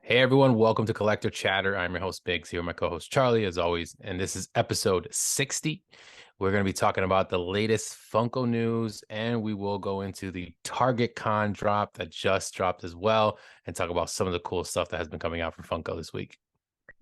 Hey everyone, welcome to Collector Chatter. I'm your host Biggs, here with my co-host Charlie, as always, and this is episode 60. We're going to be talking about the latest Funko news, and we will go into the Target Con drop that just dropped as well, and talk about some of the cool stuff that has been coming out from Funko this week.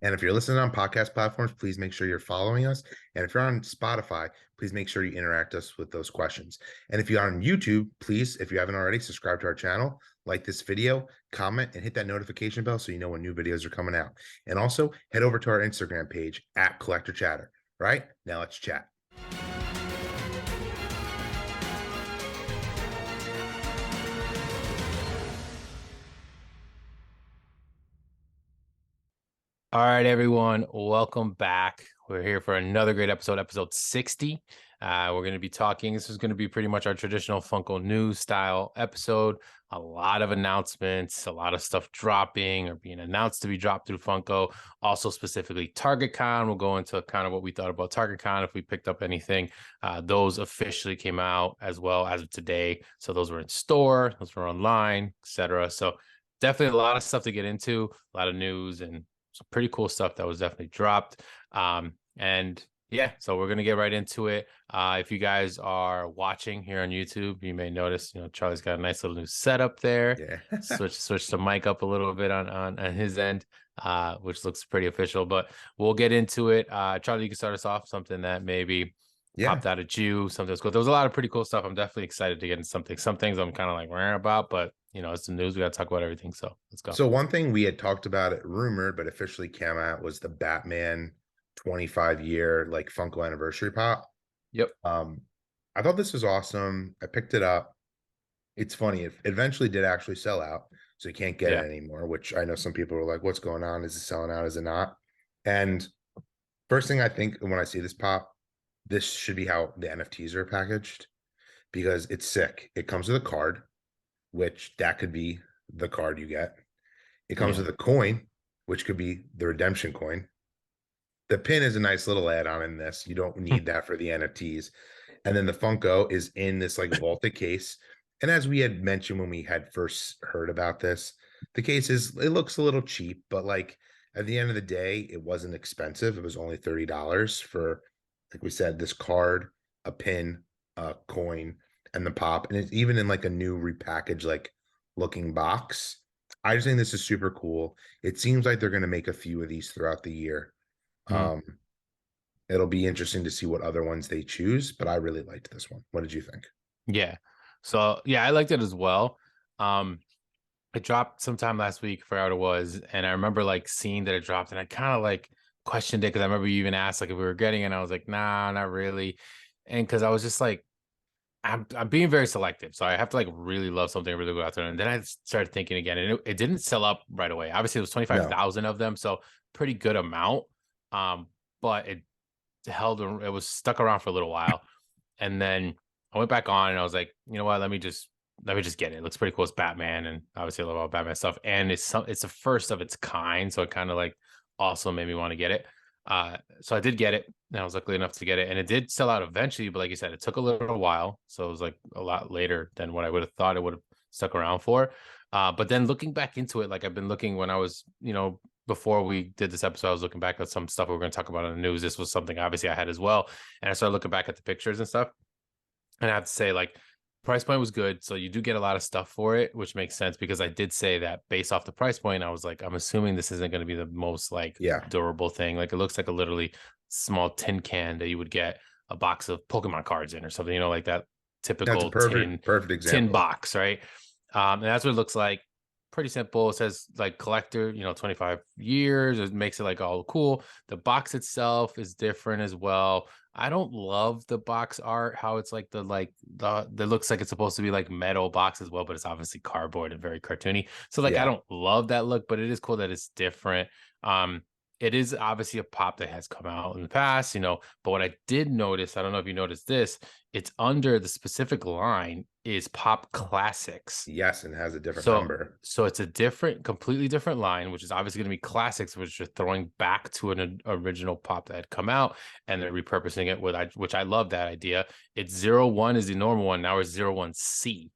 And if you're listening on podcast platforms, please make sure you're following us. And if you're on Spotify, please make sure you interact us with those questions. And if you're on YouTube, please, if you haven't already, subscribe to our channel, like this video, comment, and hit that notification bell so you know when new videos are coming out. And also head over to our Instagram page at Collector Chatter. Right now, let's chat. All right, everyone, welcome back. We're here for another great episode, episode 60. We're going to be talking. This is going to be pretty much our traditional Funko News style episode. A lot of announcements, a lot of stuff dropping or being announced to be dropped through Funko. Also, specifically Target Con. We'll go into kind of what we thought about Target Con, if we picked up anything. Those officially came out as well as of today. So those were in store, those were online, etc. So definitely a lot of stuff to get into, a lot of news and some pretty cool stuff that was definitely dropped. And yeah, so we're going to get right into it. If you guys are watching here on YouTube, you may notice, Charlie's got a nice little new setup there. Yeah. Switch the mic up a little bit on his end, which looks pretty official, but we'll get into it. Charlie, you can start us off, something that maybe popped out at you, something that's cool. There was a lot of pretty cool stuff. I'm definitely excited to get into something. Some things I'm kind of like rare about, but it's the news. We got to talk about everything. So let's go. So one thing we had talked about it rumored, but officially came out was the Batman 25-year like Funko anniversary pop. Yep. I thought this was awesome. I picked it up. It's funny. It eventually did actually sell out, so you can't get it anymore, which I know some people are like, what's going on? Is it selling out? Is it not? And first thing I think when I see this pop, this should be how the NFTs are packaged because it's sick. It comes with a card, which that could be the card you get. It comes with a coin, which could be the redemption coin. The pin is a nice little add-on in this. You don't need that for the NFTs. And then the Funko is in this like vaulted case. And as we had mentioned when we had first heard about this, the case it looks a little cheap, but like at the end of the day, it wasn't expensive. It was only $30 for, like we said, this card, a pin, a coin, and the pop. And it's even in like a new repackaged, like looking box. I just think this is super cool. It seems like they're going to make a few of these throughout the year. It'll be interesting to see what other ones they choose, but I really liked this one. What did you think? Yeah. So yeah, I liked it as well. It dropped sometime last week, I forgot what it was, and I remember like seeing that it dropped, and I kind of like questioned it because I remember you even asked like if we were getting it, and I was like, nah, not really. And because I was just like, I'm being very selective, so I have to like really love something, really go after it. And then I started thinking again, and it didn't sell up right away. Obviously, it was 25,000 of them, so pretty good amount. But it was stuck around for a little while, and then I went back on and I was like, you know what, let me just get it. It looks pretty cool. It's Batman, and obviously I love all Batman stuff, and it's a first of its kind, so it kind of like also made me want to get it. So I did get it, and I was lucky enough to get it, and it did sell out eventually, but like you said, it took a little while, so it was like a lot later than what I would have thought it would have stuck around for. But then looking back into it, like I've been looking when I was, before we did this episode, I was looking back at some stuff we were going to talk about in the news. This was something obviously I had as well, and I started looking back at the pictures and stuff, and I have to say, like, price point was good, so you do get a lot of stuff for it, which makes sense because I did say that based off the price point, I was like, I'm assuming this isn't going to be the most like durable thing. Like it looks like a literally small tin can that you would get a box of Pokemon cards in or something, like that typical perfect example. tin box, right? And that's what it looks like. Pretty simple. It says like collector, 25 years. It makes it like all cool. The box itself is different as well. I don't love the box art, how it's like the looks like it's supposed to be like metal box as well, but it's obviously cardboard and very cartoony. So like I don't love that look, but it is cool that it's different. It is obviously a pop that has come out in the past, but what I did notice, I don't know if you noticed this, it's under the specific line is Pop Classics. Yes, and has a different number. So it's a completely different line, which is obviously going to be classics, which are throwing back to an original pop that had come out, and they're repurposing it which I love that idea. It's 01 is the normal one. Now it's 01C,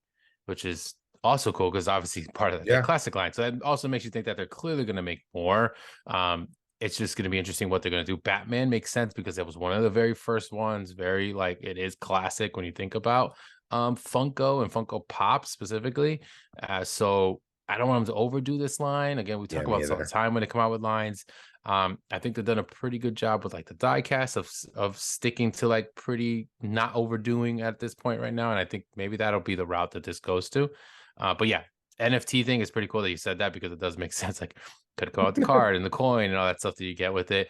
which is also cool because obviously part of their Yeah. classic line. So that also makes you think that they're clearly going to make more. It's just going to be interesting what they're going to do. Batman makes sense because it was one of the very first ones. Very like it is classic when you think about Funko and Funko Pop specifically. So I don't want them to overdo this line. Again, we Yeah, talk about me this all the either. time when they come out with lines. I think they've done a pretty good job with like the die cast of sticking to like pretty not overdoing at this point right now. And I think maybe that'll be the route that this goes to. But yeah, NFT thing is pretty cool that you said that because it does make sense. Like could go out the card and the coin and all that stuff that you get with it.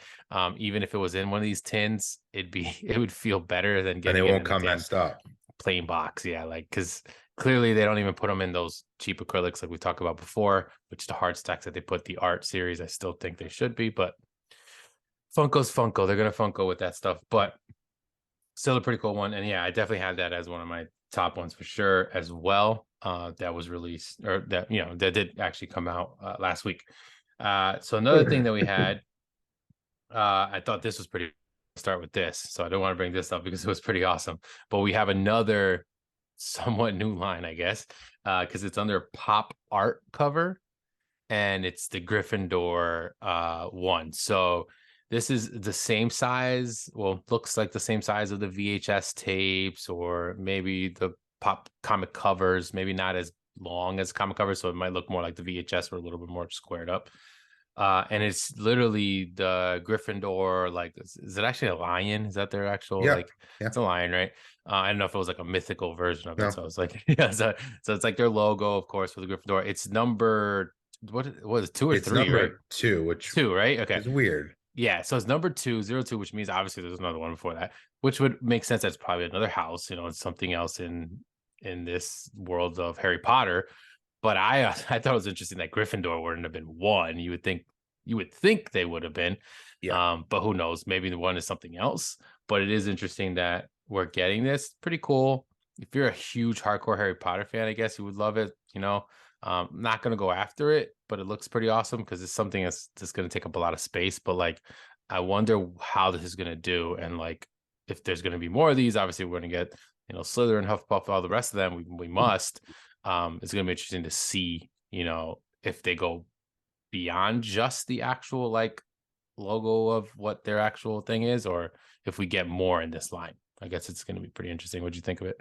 Even if it was in one of these tins, it would feel better than And they getting it won't in a come damn messed up. plain box. Yeah, like because clearly they don't even put them in those cheap acrylics like we talked about before, which the hard stacks that they put the art series. I still think they should be, but Funko's Funko. They're gonna Funko with that stuff, but still a pretty cool one. And yeah, I definitely had that as one of my top ones for sure as well. That was released or that that did actually come out last week. So another thing that we had, I thought this was pretty. Start with this, so I don't want to bring this up because it was pretty awesome. But we have another somewhat new line, I guess, because it's under pop art cover and it's the Gryffindor one. So this is the same size. Well, looks like the same size of the VHS tapes, or maybe the pop comic covers. Maybe not as long as comic covers, so it might look more like the VHS or a little bit more squared up. And it's literally the Gryffindor. Like, is it actually a lion? Is that their actual Yeah. like? Yeah. It's a lion, right? I don't know if it was like a mythical version of it. No, So I was like, yeah. So it's like their logo, of course, for the Gryffindor. It's number what was it, two or it's three, right? number two, which Two, right? Okay. is weird. Yeah. So it's number 202, which means obviously there's another one before that, which would make sense. That's probably another house. It's something else in this world of Harry Potter. But I thought it was interesting that Gryffindor wouldn't have been one. You would think they would have been. Yeah. But who knows? Maybe the one is something else. But it is interesting that we're getting this. Pretty cool. If you're a huge hardcore Harry Potter fan, I guess you would love it. Not gonna go after it, but it looks pretty awesome because it's something that's just gonna take up a lot of space. But like, I wonder how this is gonna do, and like if there's gonna be more of these. Obviously, we're gonna get Slytherin, Hufflepuff, all the rest of them. We must. It's gonna be interesting to see, if they go beyond just the actual like logo of what their actual thing is, or if we get more in this line. I guess it's gonna be pretty interesting. What'd you think of it?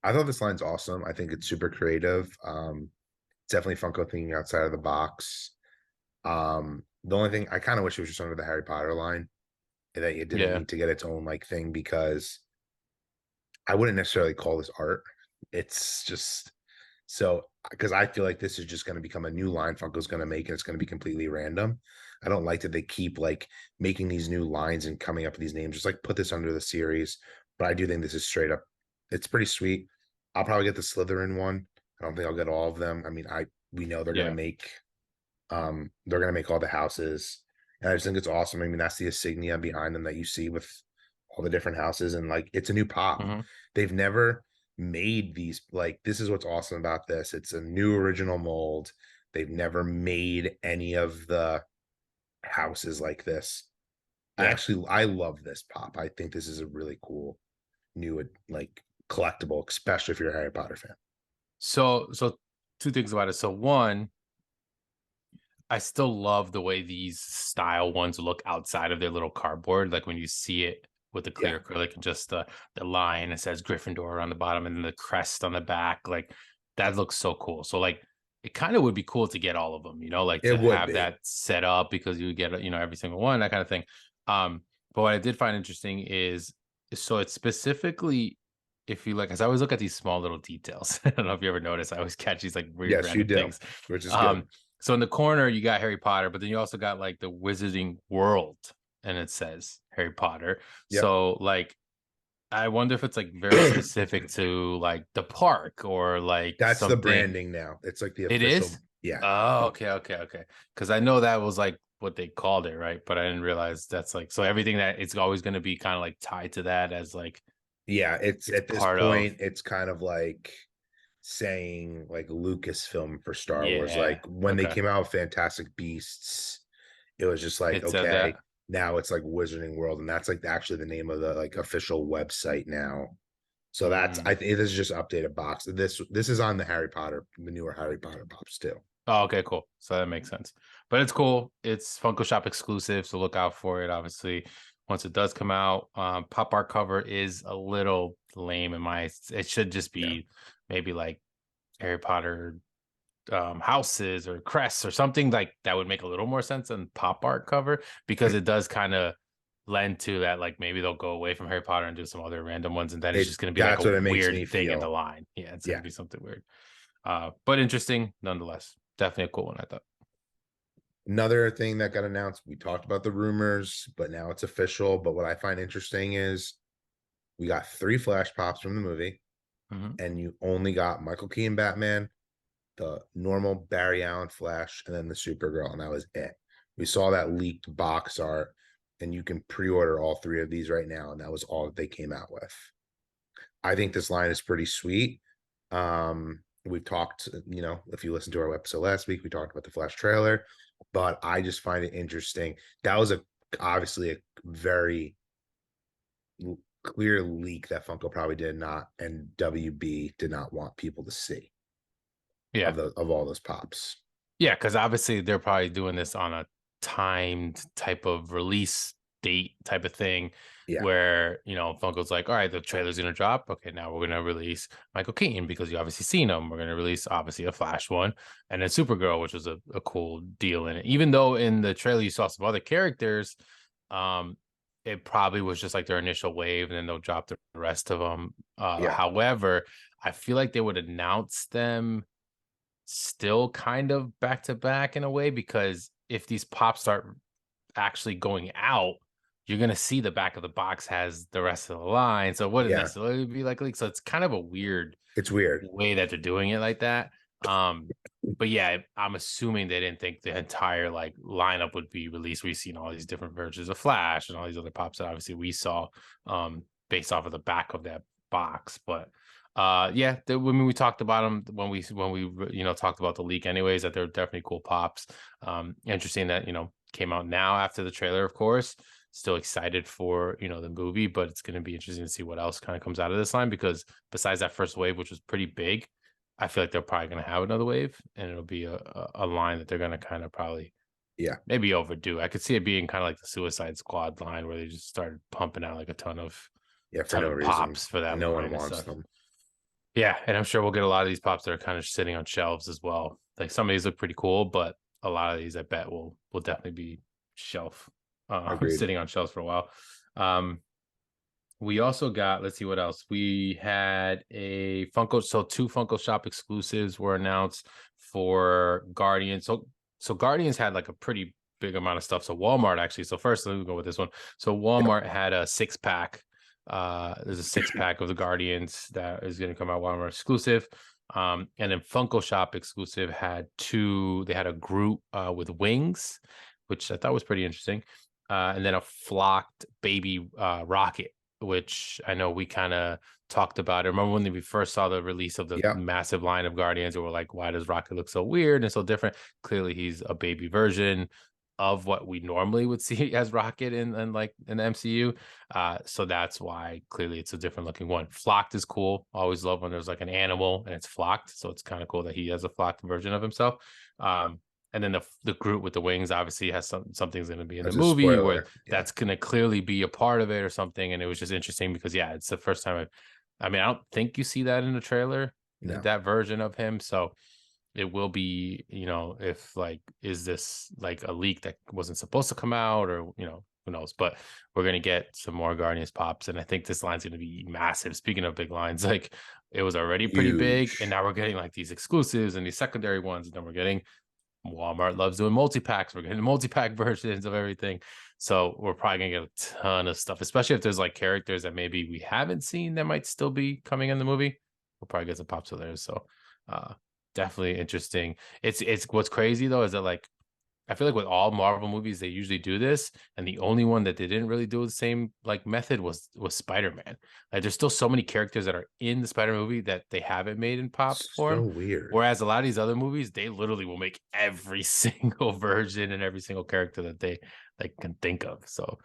I thought this line's awesome. I think it's super creative. Definitely Funko thinking outside of the box. The only thing I kind of wish it was just under the Harry Potter line, and that it didn't Yeah. need to get its own like thing, because I wouldn't necessarily call this art. It's just so, because I feel like this is just going to become a new line Funko's going to make, and it's going to be completely random. I don't like that they keep like making these new lines and coming up with these names. Just like put this under the series. But I do think this is straight up. It's pretty sweet. I'll probably get the Slytherin one. I don't think I'll get all of them. I mean, we know Yeah. they're gonna make all the houses, and I just think it's awesome. I mean, that's the insignia behind them that you see with all the different houses, and like it's a new pop. Hmm. They've never made these, like, this is what's awesome about this. It's a new original mold. They've never made any of the houses like this. Yeah. I love this pop. I think this is a really cool new like collectible, especially if you're a Harry Potter fan. So two things about it. So one, I still love the way these style ones look outside of their little cardboard. Like when you see it with the Yeah, clear acrylic and just the line that says Gryffindor on the bottom and then the crest on the back, like that looks so cool. So like it kind of would be cool to get all of them, like it to would have be. that set up because you get every single one, that kind of thing. But what I did find interesting is so it's specifically if you like, as I always look at these small little details. I don't know if you ever notice, I always catch these like weird Yes, you random do, things. which is good. Um, so in the corner, you got Harry Potter, but then you also got like the Wizarding World, and it says Harry Potter. Yep. So like, I wonder if it's like very specific to like the park or like That's the something. branding now. It's like the It official. is. Yeah. Oh, okay, okay, okay. Because I know that was like what they called it, right? But I didn't realize that's like so everything that it's always going to be kind of like tied to that as like Yeah. It's it's at this part of. point, it's kind of like saying like Lucasfilm for Star Wars. Yeah. Like when they Okay. came out with Fantastic Beasts, it was just like, It said that. okay, now it's like Wizarding World. And that's like actually the name of the like official website now. So that's I think this is just updated box. This is on the Harry Potter, the newer Harry Potter pops too. Oh, okay, cool. So that makes sense. But it's cool. It's Funko Shop exclusive, so look out for it. Obviously, once it does come out, pop art cover is a little lame in my. It should just Yeah. be maybe like Harry Potter houses or crests or something like that would make a little more sense than pop art cover because it does kind of lend to that. Like maybe they'll go away from Harry Potter and do some other random ones, and then it's just going to be like That's a what it makes weird me thing in the feel. line. Yeah, it's going Yeah. to be something weird. But interesting nonetheless. Definitely a cool one, I thought. Another thing that got announced, we talked about the rumors, but now it's official. But what I find interesting is we got 3 flash pops from the movie, Mm-hmm. and you only got Michael Keaton Batman, the normal Barry Allen Flash, and then the Supergirl, and that was it. We saw that leaked box art, and you can pre-order all 3 of these right now, and that was all that they came out with. I think this line is pretty sweet. We've talked, if you listened to our episode last week, we talked about the Flash trailer, but I just find it interesting. That was obviously a very clear leak that Funko probably did not, and WB did not want people to see Yeah. of all those pops. Yeah, because obviously they're probably doing this on a timed type of release date type of thing Yeah, where, Funko's like, all right, the trailer's going to drop. Okay, now we're going to release Michael Keaton because you obviously seen him. We're going to release, obviously, a Flash one and then Supergirl, which was a cool deal in it. Even though in the trailer you saw some other characters, um, it probably was just like their initial wave and then they'll drop the rest of them. yeah, However, I feel like they would announce them still kind of back to back in a way because if these pops start actually going out, you're gonna see the back of the box has the rest of the line. So it wouldn't yeah. necessarily be like leak. So it's kind of a weird It's weird. way that they're doing it like that. But yeah, I'm assuming they didn't think the entire like lineup would be released. We've seen all these different versions of Flash and all these other pops that obviously we saw based off of the back of that box. But yeah, when we talked about them when we talked about the leak anyways, that they're definitely cool pops. Interesting that came out now after the trailer, of course. Still excited for the movie, but it's going to be interesting to see what else kind of comes out of this line because besides that first wave, which was pretty big, I feel like they're probably going to have another wave, and it'll be a line that they're going to kind of probably Yeah, maybe overdo. I could see it being kind of like the Suicide Squad line where they just started pumping out like a yeah, for ton no of reason. pops for that No one line and wants stuff. them. Yeah, and I'm sure we'll get a lot of these pops that are kind of sitting on shelves as well. Like some of these look pretty cool, but a lot of these I bet will definitely be shelf Agreed. sitting on shelves for a while. Um we also got, let's see what else. We had a Funko, so 2 Funko Shop exclusives were announced for Guardians. So Guardians had like a pretty big amount of stuff. So Walmart actually. So first, let me go with this one. So Yep. Walmart had a 6-pack. There's a 6-pack of the Guardians that is going to come out Walmart exclusive. And then Funko Shop exclusive had 2. They had a Groot with wings, which I thought was pretty interesting. And then a flocked baby rocket, which I know we kind of talked about. I remember when we first saw the release of the Yep. massive line of Guardians, we were like, why does Rocket look so weird and so different? Clearly, he's a baby version of what we normally would see as Rocket in like in the MCU. So that's why clearly it's a different looking one. Flocked is cool. Always love when there's like an animal and it's flocked. So it's kind of cool that he has a flocked version of himself. And then the Groot with the wings obviously has something's going to be in the As a movie where spoiler. Yeah. that's going to clearly be a part of it or something. And it was just interesting because yeah, it's the first time I mean, I don't think you see that in the trailer, No. that version of him. So it will be, if like, is this like a leak that wasn't supposed to come out or, who knows? But we're going to get some more Guardians pops. And I think this line's going to be massive. Speaking of big lines, like it was already pretty big. And Huge. now we're getting like these exclusives and these secondary ones. And then we're getting Walmart loves doing multi-packs. We're getting multi-pack versions of everything. So we're probably gonna get a ton of stuff, especially if there's like characters that maybe we haven't seen that might still be coming in the movie. We'll probably get some pops of theirs. So definitely interesting. It's what's crazy though is that like I feel like with all Marvel movies, they usually do this, and the only one that they didn't really do the same like method was Spider-Man. Like, there's still so many characters that are in the Spider movie that they haven't made in pop So form. weird. Whereas a lot of these other movies, they literally will make every single version and every single character that they like can think of. So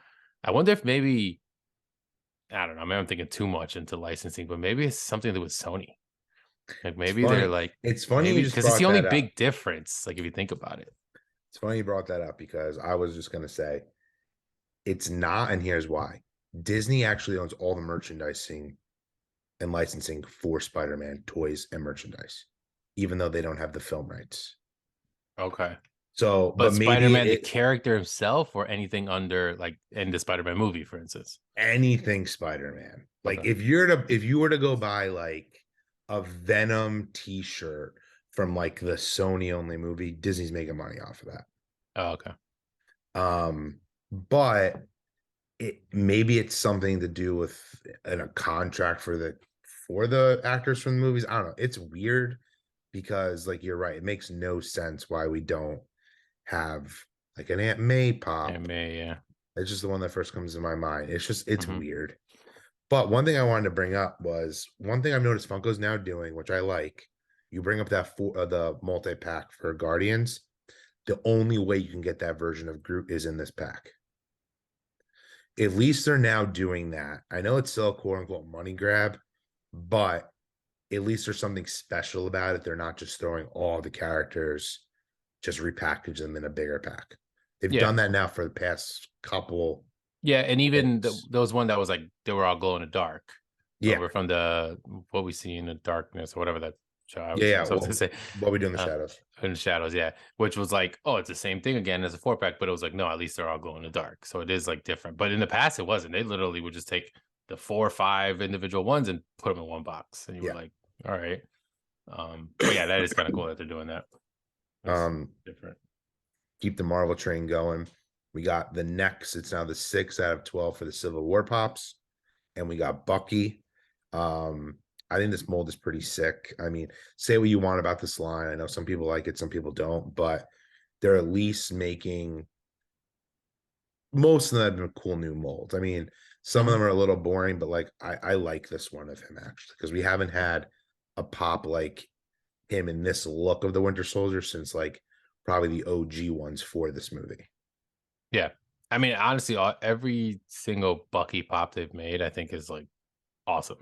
I wonder if maybe I don't know. Maybe I'm thinking too much into licensing, but maybe it's something to do with Sony. Like It's maybe they're funny. like It's funny you maybe just because it's brought the only that up. big difference. Like if you think about it. It's funny you brought that up because I was just gonna say it's not, and here's why. Disney actually owns all the merchandising and licensing for Spider-Man toys and merchandise, even though they don't have the film rights. Okay. So, But but maybe Spider-Man, the it character himself, or anything under like in the Spider-Man movie, for instance. anything Spider-Man. Like Okay. if you were to go buy like a Venom t-shirt from like the Sony only movie, Disney's making money off of that. Oh, okay. But it maybe it's something to do with a contract for the actors from the movies. I don't know. It's weird because like you're right, it makes no sense why we don't have like an Aunt May And pop. May, yeah. It's just the one that first comes to my mind. It's Hmm. weird. But one thing I wanted to bring up was one thing I've noticed Funko's now doing, which I like. You bring up the multi pack for Guardians. The only way you can get that version of Groot is in this pack. At least they're now doing that. I know it's still a quote unquote money grab, but at least there's something special about it. They're not just throwing all the characters, just repackage them in a bigger pack. They've Yeah. done that now for the past couple Yeah. And even things. there was one that was like they were all glow in the dark. Yeah. Remember from the what we see in the darkness or whatever that show I Yeah. was Yeah. supposed to Well, say. what we do in the Uh, shadows. in the shadows, yeah. Which was like, oh, it's the same thing again as a 4 pack, but it was like, no, at least they're all glow in the dark. So it is like different. But in the past, it wasn't. They literally would just take the 4 or 5 individual ones and put them in one box. And you were Yeah. like, all right. But yeah, that is kind of cool that they're doing that. That's um, different. keep the Marvel train going. We got the next, it's now the 6 out of 12 for the Civil War pops. And we got Bucky. Um, I think this mold is pretty sick. I mean, say what you want about this line. I know some people like it, some people don't, but they're at least making most of them have been cool new molds. I mean, some of Hmm. them are a little boring, but like I like this one of him actually because we haven't had a pop like him in this look of the Winter Soldier since like probably the OG ones for this movie. Yeah. I mean, honestly, every single Bucky pop they've made, I think is like awesome.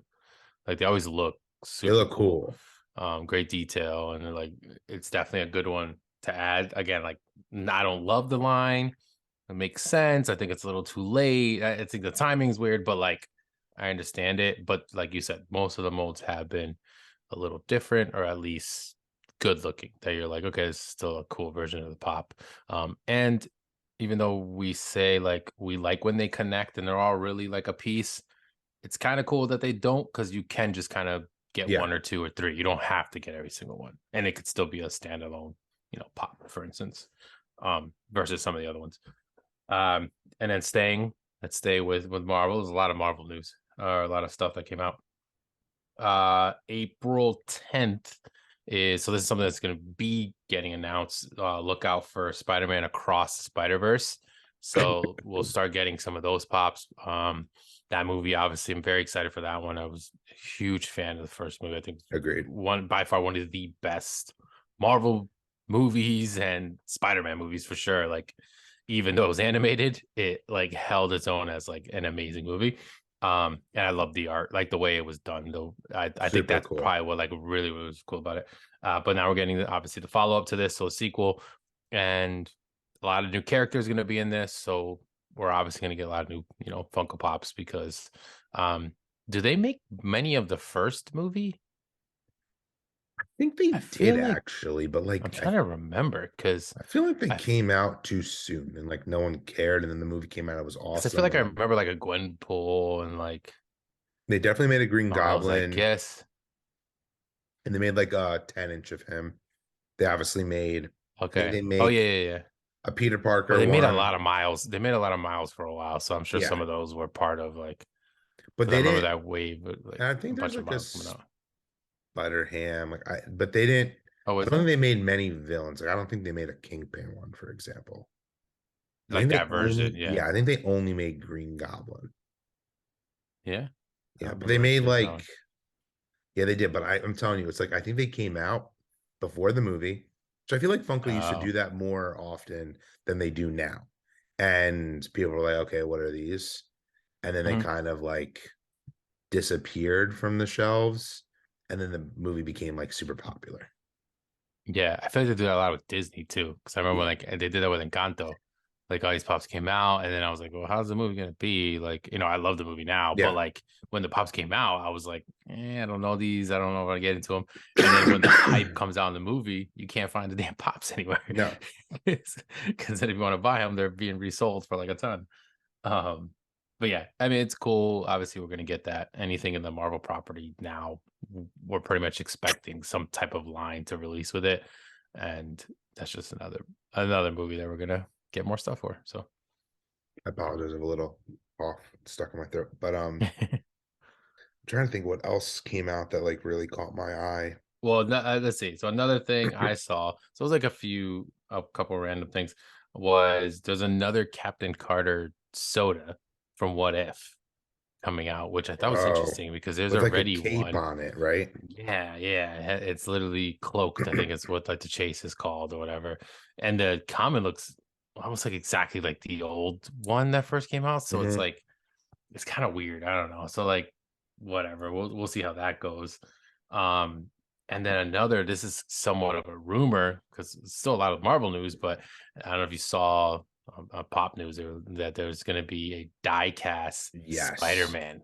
Like they always look They super look cool. cool. Great detail, and like it's definitely a good one to add. Again, like I don't love the line. It makes sense. I think it's a little too late. I think the timing's weird, but like I understand it. But like you said, most of the molds have been a little different, or at least good looking. That you're like, okay, it's still a cool version of the pop. And even though we say like we like when they connect and they're all really like a piece, it's kind of cool that they don't because you can just kind of get Yeah, one or two or three. You don't have to get every single one, and it could still be a standalone, pop, for instance, versus some of the other ones. And then let's stay with Marvel. There's a lot of Marvel news, a lot of stuff that came out. April 10th is so this is something that's going to be getting announced. Look out for Spider-Man Across the Spider-Verse. So we'll start getting some of those pops. That movie, obviously, I'm very excited for that one. I was a huge fan of the first movie. I think agreed. one by far one of the best Marvel movies and Spider-Man movies for sure. Like, even though it was animated, it like held its own as like an amazing movie. And I love the art, like the way it was done. Though I think Super that's cool. probably what like really was cool about it. But now we're getting obviously the follow up to this, so a sequel, and a lot of new characters going to be in this. So we're obviously going to get a lot of new, Funko Pops because, um, do they make many of the first movie? I think they I did feel like actually, but I'm like trying to remember because I feel like they I came out too soon and like no one cared, and then the movie came out, it was because I feel awesome, like and I then remember like a Gwenpool and like they definitely made a Green Miles, I Goblin, guess. and they made like a 10-inch of him. They obviously made, I think Okay. they Oh made yeah, yeah, yeah. a Peter Well, Parker they made a one. lot of miles. They made a lot of miles for a while, so I'm sure Yeah, some of those were part of like but because I they remember didn't. that wave, like And I a think there's bunch of like a miles coming out. Spider Ham, like but they didn't. Oh, I is don't think there they made many villains. Like I don't think they made a Kingpin one, for example. I like think they that version? only, Yeah, yeah, I think they only made Green Goblin. yeah. I Yeah, don't but they remember made seeing that like, one. yeah, they did. But I'm telling you, it's like I think they came out before the movie, which I feel like Funko used to Oh, do that more often than they do now. And people were like, okay, what are these? And then they mhm. kind of like disappeared from the shelves, and then the movie became like super popular. Yeah, I feel like they do that a lot with Disney too. Because I remember Yeah. like they did that with Encanto. Like all these pops came out, and then I was like, "Well, how's the movie gonna be?" Like, I love the movie now, but Yeah. like when the pops came out, I was like, I don't know these. I don't know if I get into them. And then when the hype comes out in the movie, you can't find the damn pops anywhere No, because then if you want to buy them, they're being resold for like a ton. Um, but yeah, I mean, it's cool. Obviously, we're gonna get that. Anything in the Marvel property now, we're pretty much expecting some type of line to release with it, and that's just another movie that we're gonna get more stuff for. So, I apologize. I'm a little off, stuck in my throat. But I'm trying to think what else came out that like really caught my eye. well, let's see. So another thing I saw, so it was like a couple random things. Was there's another Captain Carter soda from What If coming out, which I thought was Oh, interesting because there's with like a already cape one. on it, right? Yeah, yeah. It's literally cloaked. I think it's what like the chase is called or whatever. And the common looks almost like exactly like the old one that first came out. So it's Hmm. like it's kind of weird. I don't know. So like whatever. We'll see how that goes. Um and then this is somewhat of a rumor because it's still a lot of Marvel news, but I don't know if you saw pop news that there's going to be a die cast Yes. Spider-Man.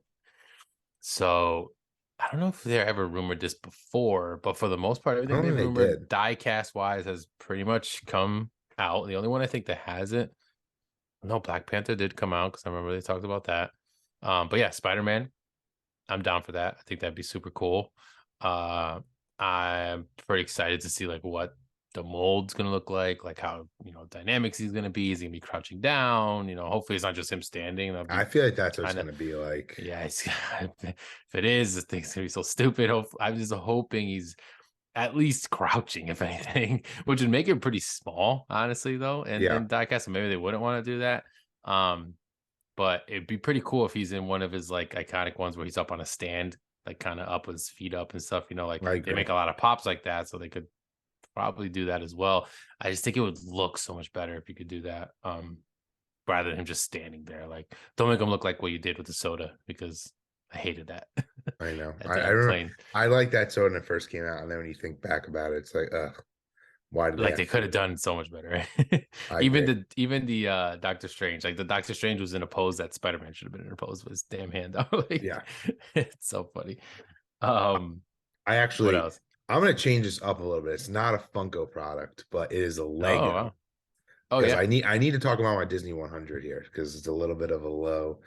So I don't know if they ever rumored this before, but for the most part, I everything don't they've think they rumored did. diecast wise has pretty much come out. The only one I think that hasn't, no, Black Panther did come out because I remember they talked about that. But yeah, Spider-Man, I'm down for that. I think that'd be super cool. Uh, I'm pretty excited to see like what the mold's gonna look like how dynamics he's gonna be. Is he gonna be crouching down? Hopefully it's not just him standing. That'd I be feel like that's what it's kind of gonna be like. yeah, if it is, this thing's gonna be so stupid. I'm just hoping he's at least crouching, if anything, which would make it pretty small, honestly, though. And Yeah, in diecast, so maybe they wouldn't want to do that. But it'd be pretty cool if he's in one of his like iconic ones where he's up on a stand, like kind of up with his feet up and stuff. Like I they agree. make a lot of pops like that, so they could probably do that as well. I just think it would look so much better if you could do that. Rather than him just standing there. Like, don't make him look like what you did with the soda because I hated that. I know. That I damn remember plane. I like that soda when it first came out, and then when you think back about it, it's like, ugh, why did they Like have they to could do have that? done so much better. I even agree. the Doctor Strange, like the Doctor Strange was in a pose that Spider-Man should have been in a pose with his damn hand out. Like Yeah. it's so funny. I Um, I what actually else? I'm gonna change this up a little bit. It's not a Funko product, but it is a Oh Lego wow. Oh because yeah. I need to talk about my Disney 100 here because it's a little bit of a low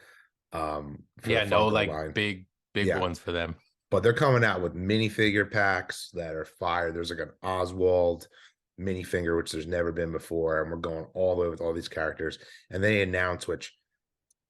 for the Yeah, no, Funko like line. big Yeah, ones for them. but they're coming out with minifigure packs that are fire. There's like an Oswald minifigure, which there's never been before, and we're going all the way with all these characters. And they announce, which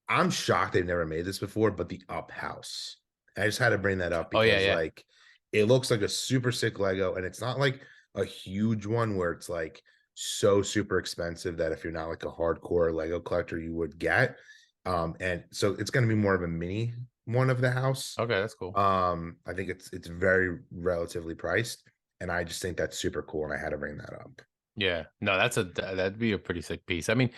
I'm shocked they've never made this before, but the Up House. I just had to bring that up Oh yeah, because yeah. like it looks like a super sick Lego, and it's not like a huge one where it's like so super expensive that if you're not like a hardcore Lego collector, you would get. And so it's going to be more of a mini one of the house. Okay, that's cool. I think it's very relatively priced, and I just think that's super cool, and I had to bring that up. Yeah. No, that'd be a pretty sick piece. I mean,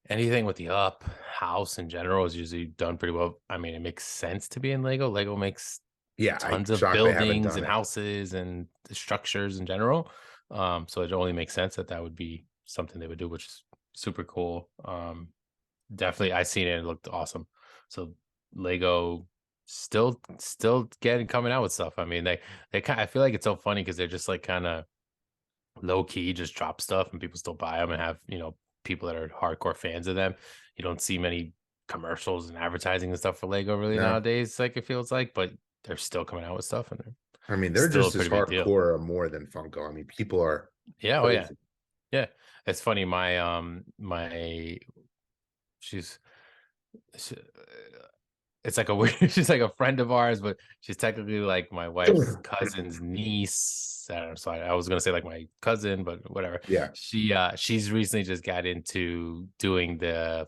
anything with the up house in general is usually done pretty well. I mean, it makes sense to be in Lego. Lego makes Yeah, I tons of shocked they haven't buildings done and it. houses and the structures in general. So it only makes sense that that would be something they would do, which is super cool. Definitely, I seen it. It looked awesome. So Lego still getting coming out with stuff. I mean, they kind. I feel like it's so funny because they're just like kind of low key, just drop stuff and people still buy them and have people that are hardcore fans of them. You don't see many commercials and advertising and stuff for Lego really No, nowadays. Like it feels like, but they're still coming out with stuff and they're I mean they're still a just as pretty big deal. hardcore or more than Funko. I mean, people are Yeah, oh yeah. crazy. Yeah. It's funny. My she's she, it's like a weird she's like a friend of ours, but she's technically like my wife's cousin's niece. I don't know, so I was gonna say like my cousin, but whatever. Yeah. She's recently just got into doing the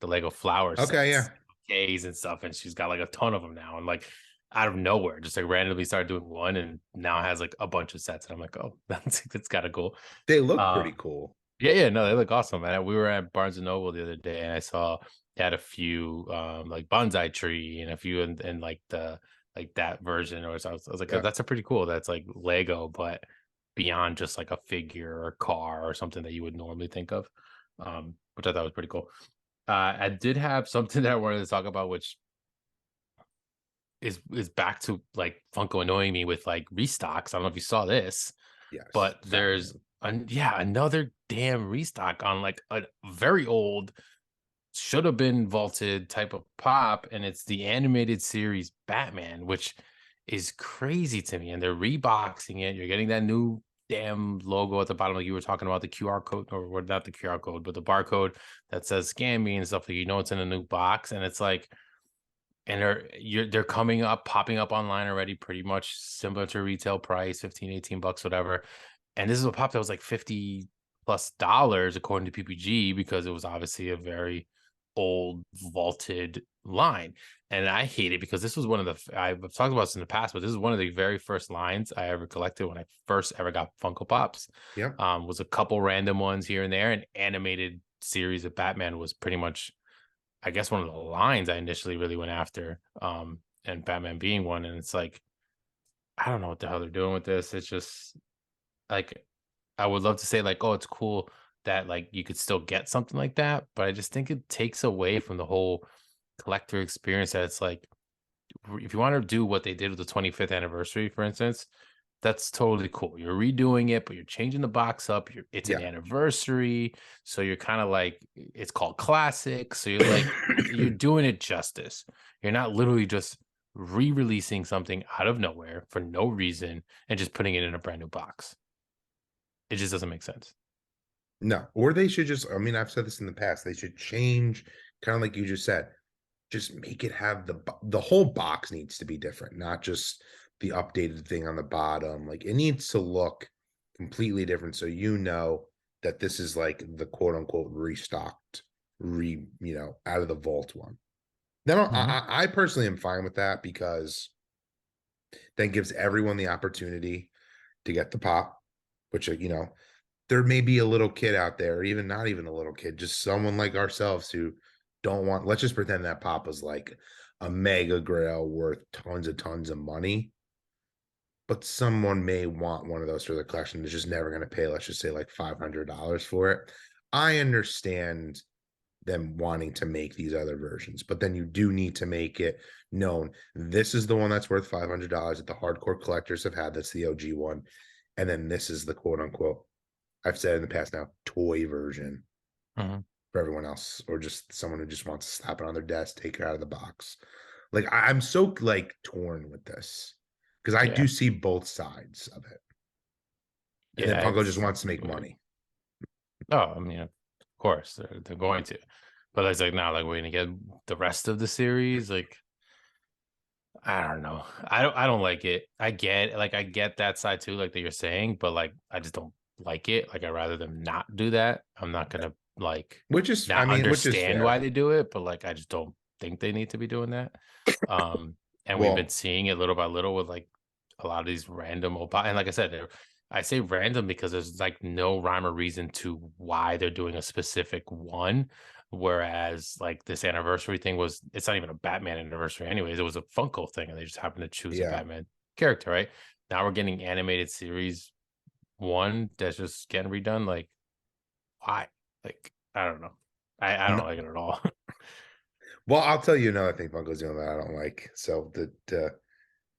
Lego flower Okay. sets, Yeah. bouquets and stuff, and she's got like a ton of them now. And like out of nowhere, just like randomly started doing one and now has like a bunch of sets. And I'm like, oh, that's kind of cool. They look Uh pretty cool. Yeah, no, they look awesome, man. We were at Barnes and Noble the other day, and I saw they had a few like bonsai tree and a few in like the like that version. Or so I was like, oh, Yeah. that's a pretty cool. That's like Lego, but beyond just like a figure or a car or something that you would normally think of, which I thought was pretty cool. I did have something that I wanted to talk about, which is back to like Funko annoying me with like restocks. I don't know if you saw this, Yes. but there's Batman. yeah, another damn restock on like a very old, should have been vaulted type of pop, and it's the animated series Batman, which is crazy to me. And they're reboxing it. You're getting that new damn logo at the bottom, like you were talking about the QR code, or what, not the QR code, but the barcode that says scan me and stuff. Like it's in a new box, and it's like, and they're coming up, popping up online already, pretty much similar to retail price, 15, 18 bucks, whatever. And this is a pop that was like $50+ according to PPG, because it was obviously a very old vaulted line. And I hate it because this was one of the, I've talked about this in the past, but this is one of the very first lines I ever collected when I first ever got Funko Pops. Yep. Was a couple random ones here and there. An animated series of Batman was pretty much, I guess, one of the lines I initially really went after. And Batman being one. And it's like, I don't know what the hell they're doing with this. It's just like, I would love to say like, oh, it's cool that like you could still get something like that, but I just think it takes away from the whole collector experience. That it's like, if you want to do what they did with the 25th anniversary, for instance, that's totally cool. You're redoing it, but you're changing the box up. It's an Yeah. anniversary, so you're kind of like, it's called classic. So you're like, you're doing it justice. You're not literally just re-releasing something out of nowhere for no reason and just putting it in a brand new box. It just doesn't make sense. No, or they should just, I mean, I've said this in the past, they should change, kind of like you just said, just make it have the whole box needs to be different, not just the updated thing on the bottom. Like it needs to look completely different so you know that this is like the quote unquote restocked, out of the vault one. Then Hmm. I personally am fine with that because that gives everyone the opportunity to get the pop, which there may be a little kid out there, or even not even a little kid, just someone like ourselves who don't want, let's just pretend that Papa's like a mega grail worth tons of money. But someone may want one of those for their collection. They're just never going to pay, let's just say, like $500 for it. I understand them wanting to make these other versions, but then you do need to make it known this is the one that's worth $500 that the hardcore collectors have had. That's the OG one. And then this is the quote unquote, I've said in the past now, toy version Hmm. for everyone else, or just someone who just wants to slap it on their desk, take it out of the box. Like I'm so like torn with this because I Yeah. do see both sides of it. And then Yeah. Funko just It's wants to make weird. money. Oh, I mean, of course they're going to, but it's like now, like we're gonna get the rest of the series. Like, I don't know. I don't like it. I get that side too, like that you're saying, but like I just don't like it. Like I'd rather them not do that. I'm not gonna like not Which is understand why fair. they do it, but like I just don't think they need to be doing that. And we've been Well, seeing it little by little with like a lot of these random and like I said, I say random because there's like no rhyme or reason to why they're doing a specific one. Whereas like this anniversary thing was, it's not even a Batman anniversary, anyways. It was a Funko thing, and they just happened to choose a yeah. Batman character, right? Now we're getting animated series one that's just getting redone. Like, why? Like, I don't know. I don't No, like it at all. well, I'll tell you another thing Funko's doing that I don't like. So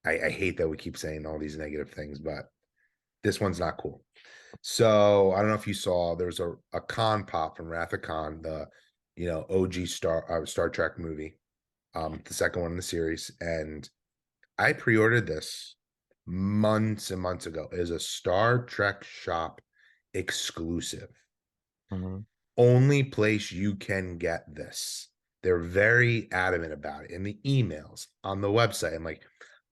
I hate that we keep saying all these negative things, but this one's not cool. So I don't know if you saw there's a con pop from Wrath of Khan, the OG Star Trek movie, the second one in the series, and I pre-ordered this months and months ago. It is a Star Trek shop exclusive. Mhm. Only place you can get this. They're very adamant about it in the emails on the website. I'm like,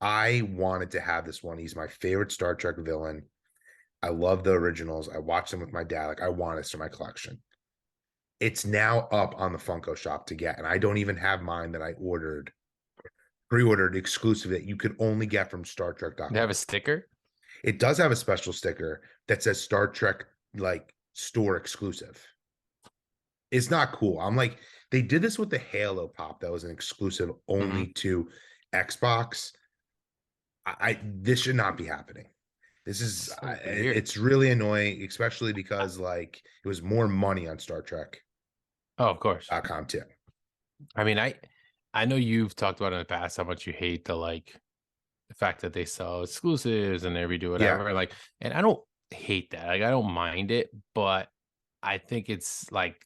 I wanted to have this one. He's my favorite Star Trek villain. I love the originals. I watched them with my dad. Like, I want this for my collection. It's now up on the Funko shop to get, and I don't even have mine that I pre-ordered exclusive that you could only get from They have StarTrek.com. a sticker. It does have a special sticker that says Star Trek, like store exclusive. It's not cool. I'm like, they did this with the Halo pop that was an exclusive Hmm. only to Xbox. This should not be happening. This is So weird. it's really annoying, especially because like it was more money on Star Oh, of course. Trek.com too. I mean, I know you've talked about in the past how much you hate the fact that they sell exclusives and they redo Yeah, whatever. Like, and I don't hate that. Like, I don't mind it, but I think it's like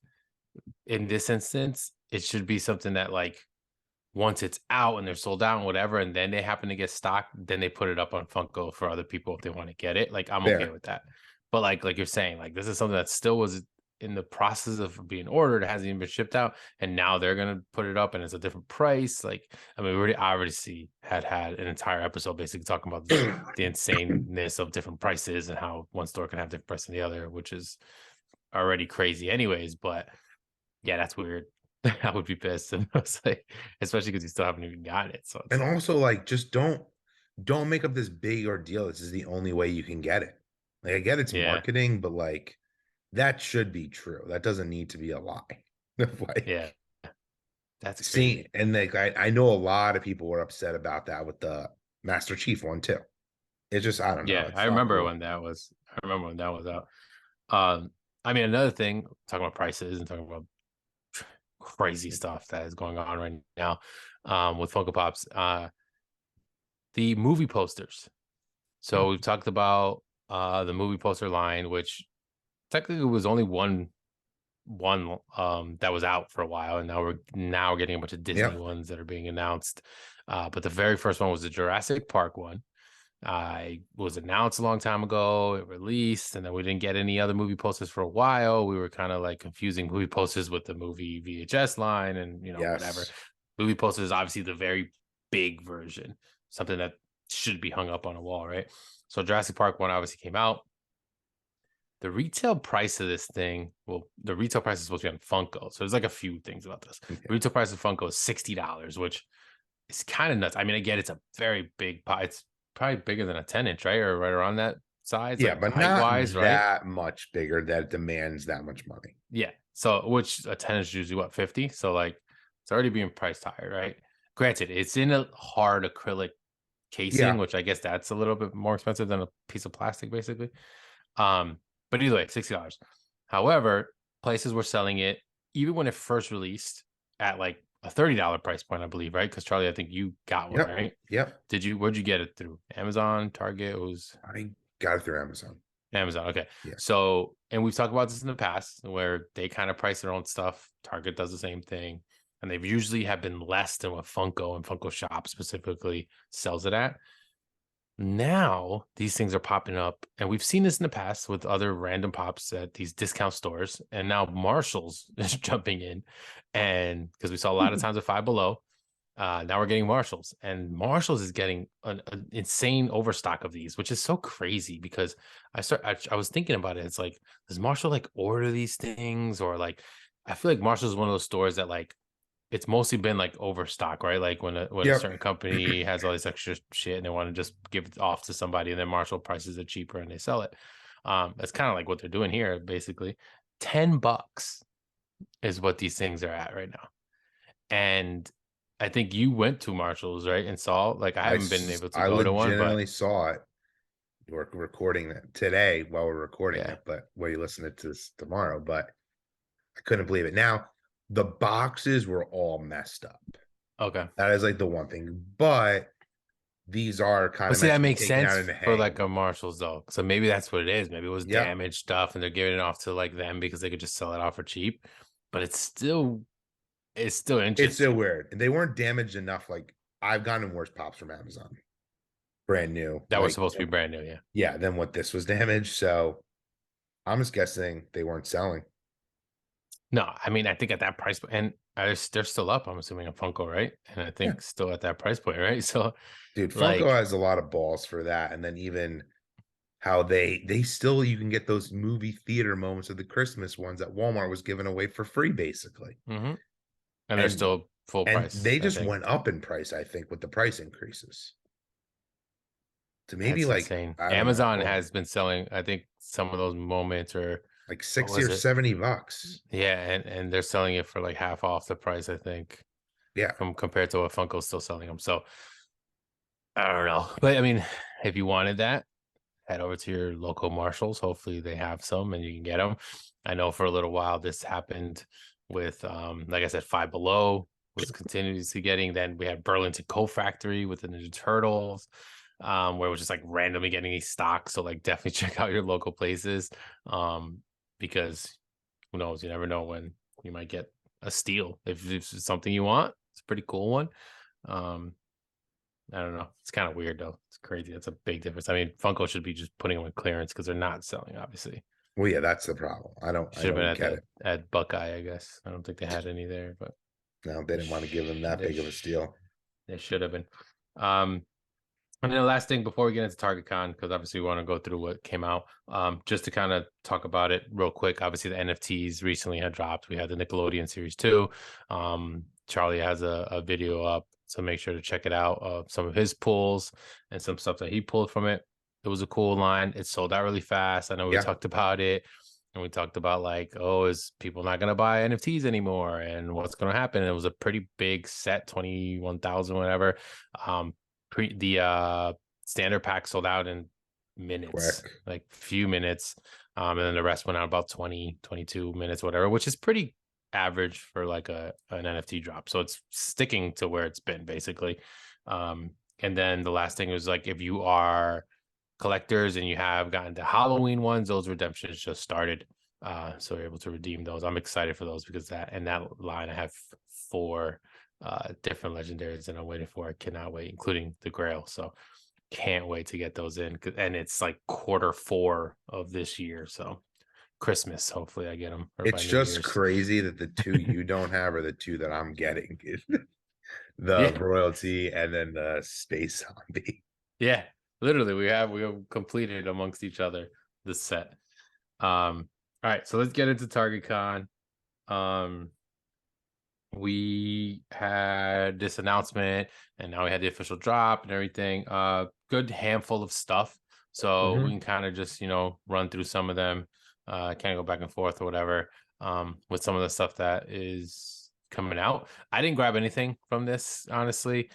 in this instance, it should be something that like once it's out and they're sold out and whatever, and then they happen to get stocked, then they put it up on Funko for other people if they want to get it. Like I'm okay fair. with that. But like you're saying, like this is something that still was in the process of being ordered, it hasn't even been shipped out, and now they're gonna put it up and it's a different price. Like I mean, I already see had an entire episode basically talking about the insaneness of different prices and how one store can have different price than the other, which is already crazy anyways. But yeah, that's weird. I would be pissed. And I was like, especially because you still haven't even gotten it. So it's And like, also like just don't make up this big ordeal. This is the only way you can get it. Like I get it's yeah, marketing, but like that should be true. That doesn't need to be a lie. yeah, Like that's seeing crazy. and like I know a lot of people were upset about that with the Master Chief one too. It's just I don't know. Yeah, I It's not remember cool. when that was. I remember when that was out. I mean, another thing, talking about prices and talking about crazy stuff that is going on right now, with Funko Pops, the movie posters. So we've talked about the movie poster line, which technically was only one that was out for a while, and now we're getting a bunch of Disney Yep. ones that are being announced. But the very first one was the Jurassic Park one. It was announced a long time ago. It released, and then we didn't get any other movie posters for a while. We were kind of like confusing movie posters with the movie VHS line, and whatever. Yes. Movie posters is obviously the very big version, something that should be hung up on a wall, right? So Jurassic Park one obviously came out. The retail price of this thing, well, the retail price is supposed to be on Funko. So there's like a few things about this. The Yeah. retail price of Funko is $60, which is kind of nuts. I mean, again, it's a very big pie. It's probably bigger than a 10-inch, right? Or right around that size, Yeah, like but height not wise, right? that much bigger that it demands that much money. Yeah. So which a 10-inch is usually what, 50? So like it's already being priced higher, right? Granted, it's in a hard acrylic casing, Yeah. which I guess that's a little bit more expensive than a piece of plastic, basically. Um, but either way, $60. However, places were selling it even when it first released at like a $30 price point, I believe, right? Because Charlie, I think you got one, Yep. right? Yep. Where'd you get it through? Amazon, Target? It was I got it through Amazon. Amazon. Okay. Yeah. So, and we've talked about this in the past where they kind of price their own stuff. Target does the same thing. And they've usually have been less than what Funko and Funko Shop specifically sells it at. Now these things are popping up, and we've seen this in the past with other random pops at these discount stores, and now Marshalls is jumping in, and because we saw a lot of times at Five Below, now we're getting Marshalls, and Marshalls is getting an insane overstock of these, which is so crazy because I was thinking about it. It's like, does Marshall like order these things, or like I feel like Marshalls is one of those stores that like it's mostly been like overstock, right? Like when a Yep. certain company has all this extra shit and they want to just give it off to somebody, and then Marshall prices it cheaper and they sell it. That's kind of like what they're doing here, basically. $10 is what these things are at right now. And I think you went to Marshalls, right? And saw, like, I haven't been able to I go to one, but legitimately saw it. We're recording that today while we're recording yeah. it, but where you listen to this tomorrow, but I couldn't believe it. Now, the boxes were all messed up. Okay. That is like the one thing, but these are kind But of see, meant that to be makes taken out sense in the for like hang. a Marshalls though. So maybe that's what it is. Maybe it was Yep. damaged stuff and they're giving it off to like them because they could just sell it off for cheap. But it's still It's still interesting. weird. And they weren't damaged enough. Like I've gotten worse pops from Amazon, brand new. That was Like, supposed to be brand new, yeah. yeah, then what this was damaged. So I'm just guessing they weren't selling. No, I mean, I think at that price point, and they're still up, I'm assuming, on Funko, right? And I Yeah. think still at that price point, right? So, Dude, Funko like, has a lot of balls for that. And then even how they still you can get those movie theater moments of the Christmas ones that Walmart was giving away for free, basically. mhm. And they're And still full and price, they I just think. went up in price, I think, with the price increases. To maybe That's like, insane. I don't know. Amazon Hold on. has been selling, I think, some of those moments, or like What 60 was or it? 70 bucks. Yeah, and they're selling it for like half off the price, I think, Yeah. from compared to what Funko's still selling them. So I don't know. But I mean, if you wanted that, head over to your local Marshalls. Hopefully they have some and you can get them. I know for a little while this happened with like I said, Five Below was continuously getting. Then we had Burlington Co Factory with the Ninja Turtles, where it was just like randomly getting these stocks. So like definitely check out your local places. Because who knows, you never know when you might get a steal. If it's something you want, it's a pretty cool one. Um, I don't know. It's kind of weird though. It's crazy. That's a big difference. I mean, Funko should be just putting them in clearance because they're not selling. Obviously, Well, yeah, that's the problem. I should have been don't at get that it. at Buckeye. I guess I don't think they had any there, but No, they didn't want to give them that they big of a steal. they should have been. Um, and then the last thing before we get into Target Con, because obviously we want to go through what came out, just to kind of talk about it real quick. Obviously, the NFTs recently had dropped. We had the Nickelodeon Series 2. Charlie has a video up, so make sure to check it out. Some of his pulls and some stuff that he pulled from it. It was a cool line. It sold out really fast. I know we Yeah. talked about it, and we talked about like, oh, is people not going to buy NFTs anymore, and what's going to happen? And it was a pretty big set, 21,000, whatever. The standard pack sold out in minutes, Quick. like few minutes. And then the rest went out about 20, 22 minutes, whatever, which is pretty average for like an NFT drop. So it's sticking to where it's been basically. And then the last thing was like if you are collectors and you have gotten to Halloween ones, those redemptions just started. So you're able to redeem those. I'm excited for those because that line I have four different legendaries and I'm waiting for. I cannot wait, including the Grail. So can't wait to get those in. And it's like quarter 4 of this year. So Christmas, hopefully I get them or by It's New just Year's. crazy that the two you don't have are the two that I'm getting. The Yeah. royalty and then the space zombie. Yeah. Literally, we have completed amongst each other this set. All right, so let's get into Target Con. Um, we had this announcement and now we had the official drop and everything. Good handful of stuff. So we Hmm. can kind of just, run through some of them. Kind of go back and forth or whatever. With some of the stuff that is coming out. I didn't grab anything from this, honestly.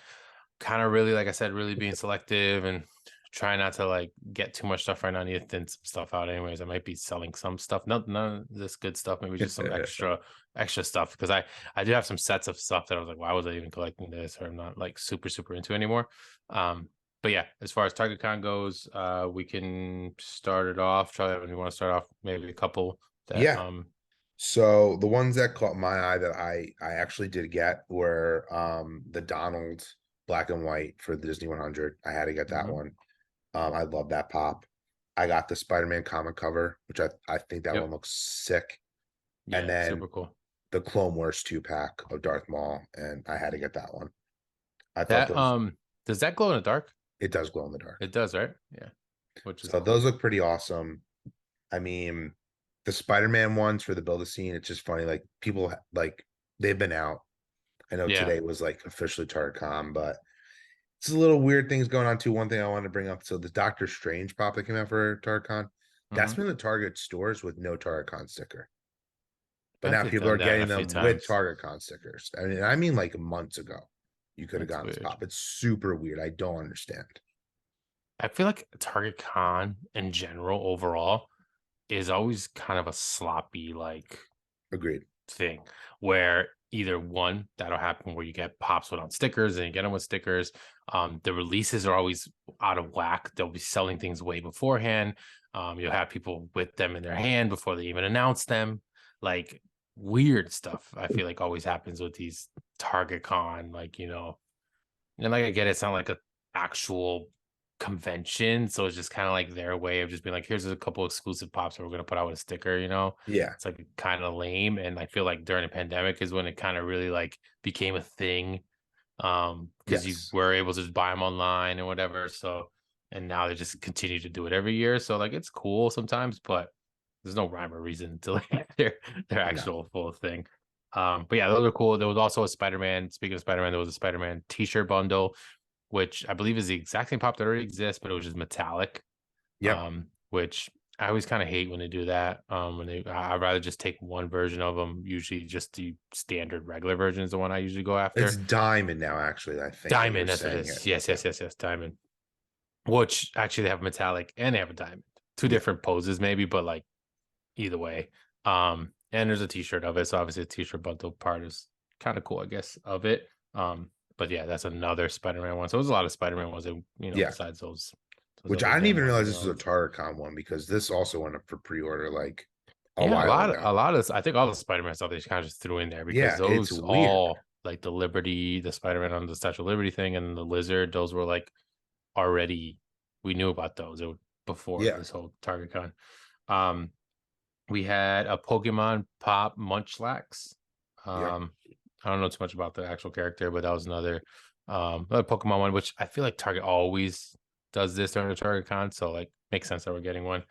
Kind of really, like I said, really being selective and try not to like get too much stuff right now. I need to thin some stuff out anyways. I might be selling some stuff. None of this good stuff, maybe just some extra stuff because I do have some sets of stuff that I was like, why was I even collecting this? Or I'm not like super into anymore. But yeah, as far as Target Con goes, we can start it off. Charlie, if you want to start off, maybe a couple that Yeah. So the ones that caught my eye that I actually did get were the Donald black and white for the Disney 100. I had to get that mhm. one. I love that pop. I got the Spider-Man comic cover, which I think that Yep. one looks sick. And Yeah, then super cool. the Clone Wars 2-pack of Darth Maul, and I had to get that one. I thought That those does that glow in the dark? it does glow in the dark. It does, right? Yeah, which is So those cool. look pretty awesome. I mean, the Spider-Man ones for the build a scene, it's just funny. Like people like they've been out. I know Yeah. today was like officially TargetCon, but it's a little weird things going on too. One thing I wanted to bring up. So the Doctor Strange pop that came out for TargetCon, that's Hmm. been in the Target stores with no TargetCon sticker. But I now think they've people are done that a getting few them with times. TargetCon stickers. I mean like months ago. You could have That's gotten this weird. pop. It's super weird. I don't understand. I feel like Target Con in general, overall, is always kind of a sloppy like Agreed. thing where either one that'll happen where you get pops without stickers and you get them with stickers. The releases are always out of whack. They'll be selling things way beforehand. You'll have people with them in their hand before they even announce them. Like weird stuff. I feel like always happens with these Target Con, like and like I get it, it's not like a actual convention, so it's just kind of like their way of just being like, here's a couple exclusive pops that we're gonna put out with a sticker. Yeah. It's like kind of lame, and I feel like during the pandemic is when it kind of really like became a thing, because you Yes. were able to just buy them online and whatever. So, and now they just continue to do it every year. So like it's cool sometimes, but there's no rhyme or reason to like their No. actual full thing. But yeah, those are cool. There was also a Spider-Man. Speaking of Spider-Man, there was a Spider-Man t-shirt bundle, which I believe is the exact same pop that already exists, but it was just metallic. Yep. Which I always kind of hate when they do that. When I'd rather just take one version of them. Usually, just the standard regular version is the one I usually go It's after. diamond now, actually. I think that you're Diamond, that's what it saying is. it. Yes, Yeah. yes, yes, yes. Diamond. Which actually they have metallic and they have a diamond. Two Yeah. different poses, maybe, but like either way. And there's a T-shirt of it, so obviously a T-shirt bundle part is kind of cool, I guess, of it. But yeah, that's another Spider-Man one. So there's a lot of Spider-Man ones, that, Yeah. besides those Which other I didn't damn even ones realize that this was a ones. Target Con one because this also went up for pre-order like a Yeah, while ago. a lot of I think all the Spider-Man stuff they just kind of just threw in there because Yeah, it's those weird. all like the Liberty, the Spider-Man on the Statue of Liberty thing, and the Lizard, those were like already we knew about those before Yeah. this whole Target Con. Um, we had a Pokemon Pop Munchlax. Yeah. I don't know too much about the actual character, but that was another Pokemon one, which I feel like Target always does this during the Target Con, so like makes sense that we're getting one.